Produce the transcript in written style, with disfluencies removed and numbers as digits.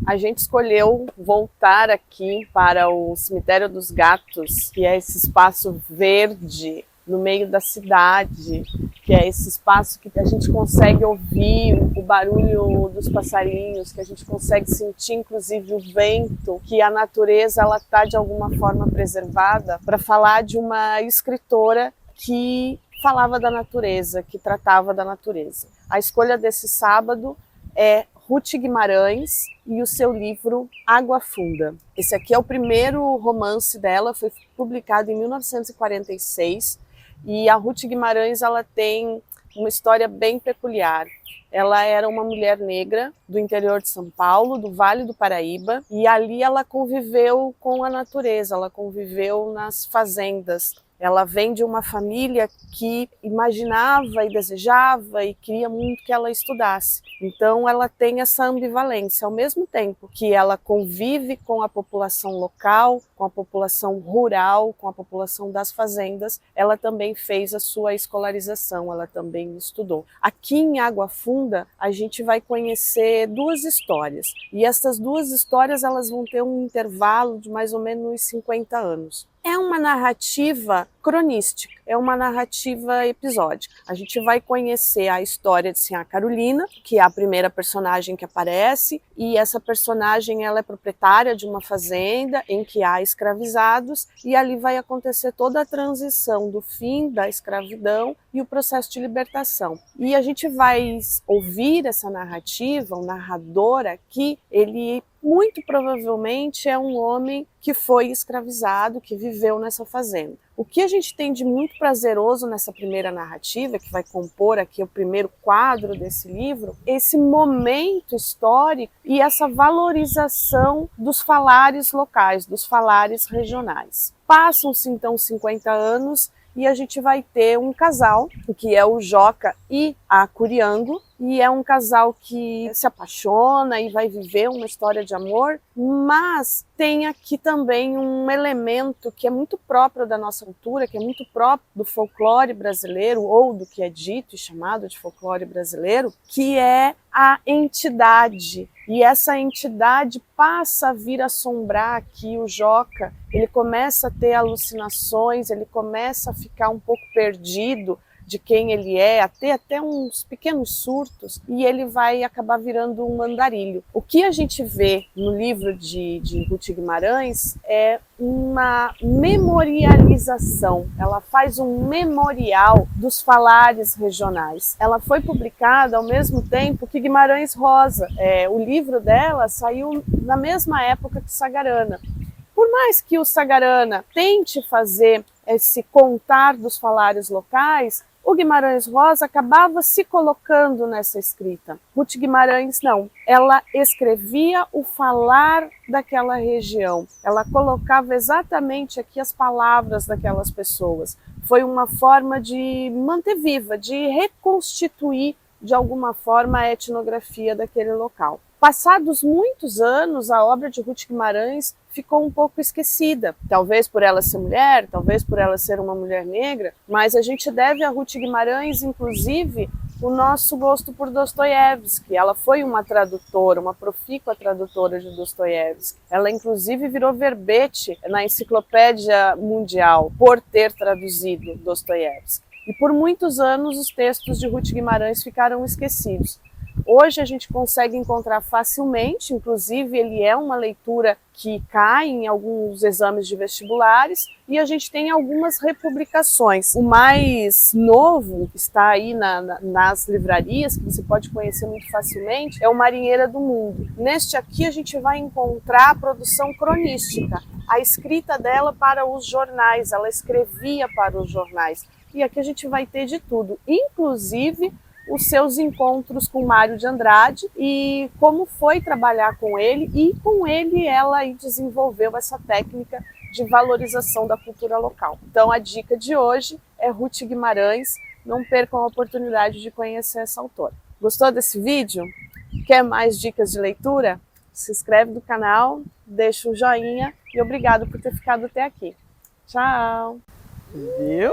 A gente escolheu voltar aqui para o Cemitério dos Gatos, que é esse espaço verde no meio da cidade, que é esse espaço que a gente consegue ouvir o barulho dos passarinhos, que a gente consegue sentir inclusive o vento, que a natureza ela está de alguma forma preservada, para falar de uma escritora que falava da natureza, que tratava da natureza. A escolha desse sábado é Ruth Guimarães e o seu livro Água Funda. Esse aqui é o primeiro romance dela, foi publicado em 1946, e a Ruth Guimarães ela tem uma história bem peculiar. Ela era uma mulher negra do interior de São Paulo, do Vale do Paraíba, e ali ela conviveu com a natureza, ela conviveu nas fazendas. Ela vem de uma família que imaginava e desejava e queria muito que ela estudasse. Então ela tem essa ambivalência, ao mesmo tempo que ela convive com a população local, com a população rural, com a população das fazendas, ela também fez a sua escolarização, ela também estudou. Aqui em Água Funda, a gente vai conhecer duas histórias, e essas duas histórias elas vão ter um intervalo de mais ou menos 50 anos. É uma narrativa cronística, é uma narrativa episódica. A gente vai conhecer a história de Sinhá Carolina, que é a primeira personagem que aparece, e essa personagem ela é proprietária de uma fazenda em que há escravizados, e ali vai acontecer toda a transição do fim da escravidão e o processo de libertação. E a gente vai ouvir essa narrativa, o narrador aqui, ele muito provavelmente é um homem que foi escravizado, que viveu nessa fazenda. O que a gente tem de muito prazeroso nessa primeira narrativa, que vai compor aqui o primeiro quadro desse livro, esse momento histórico e essa valorização dos falares locais, dos falares regionais. Passam-se então 50 anos e a gente vai ter um casal, que é o Joca e a Curiango, e é um casal que se apaixona e vai viver uma história de amor, mas tem aqui também um elemento que é muito próprio da nossa cultura, que é muito próprio do folclore brasileiro, ou do que é dito e chamado de folclore brasileiro, que é a entidade. E essa entidade passa a vir assombrar aqui o Joca, ele começa a ter alucinações, ele começa a ficar um pouco perdido de quem ele é, até uns pequenos surtos, e ele vai acabar virando um andarilho. O que a gente vê no livro de Ruth Guimarães é uma memorialização, ela faz um memorial dos falares regionais. Ela foi publicada ao mesmo tempo que Guimarães Rosa, o livro dela saiu na mesma época que Sagarana. Por mais que o Sagarana tente fazer esse contar dos falares locais, o Guimarães Rosa acabava se colocando nessa escrita. Ruth Guimarães não, ela escrevia o falar daquela região, ela colocava exatamente aqui as palavras daquelas pessoas. Foi uma forma de manter viva, de reconstituir de alguma forma a etnografia daquele local. Passados muitos anos, a obra de Ruth Guimarães ficou um pouco esquecida, talvez por ela ser mulher, talvez por ela ser uma mulher negra, mas a gente deve a Ruth Guimarães, inclusive, o nosso gosto por Dostoiévski. Ela foi uma tradutora, uma profícua tradutora de Dostoiévski. Ela, inclusive, virou verbete na Enciclopédia Mundial por ter traduzido Dostoiévski. E por muitos anos os textos de Ruth Guimarães ficaram esquecidos. Hoje a gente consegue encontrar facilmente, inclusive ele é uma leitura que cai em alguns exames de vestibulares, e a gente tem algumas republicações. O mais novo, que está aí nas livrarias, que você pode conhecer muito facilmente, é o Marinheira do Mundo. Neste aqui a gente vai encontrar a produção cronística, a escrita dela para os jornais, ela escrevia para os jornais. E aqui a gente vai ter de tudo, inclusive os seus encontros com Mário de Andrade e como foi trabalhar com ele, e com ele ela aí desenvolveu essa técnica de valorização da cultura local. Então a dica de hoje é Ruth Guimarães, não percam a oportunidade de conhecer essa autora. Gostou desse vídeo? Quer mais dicas de leitura? Se inscreve no canal, deixa um joinha e obrigado por ter ficado até aqui. Tchau! Viu?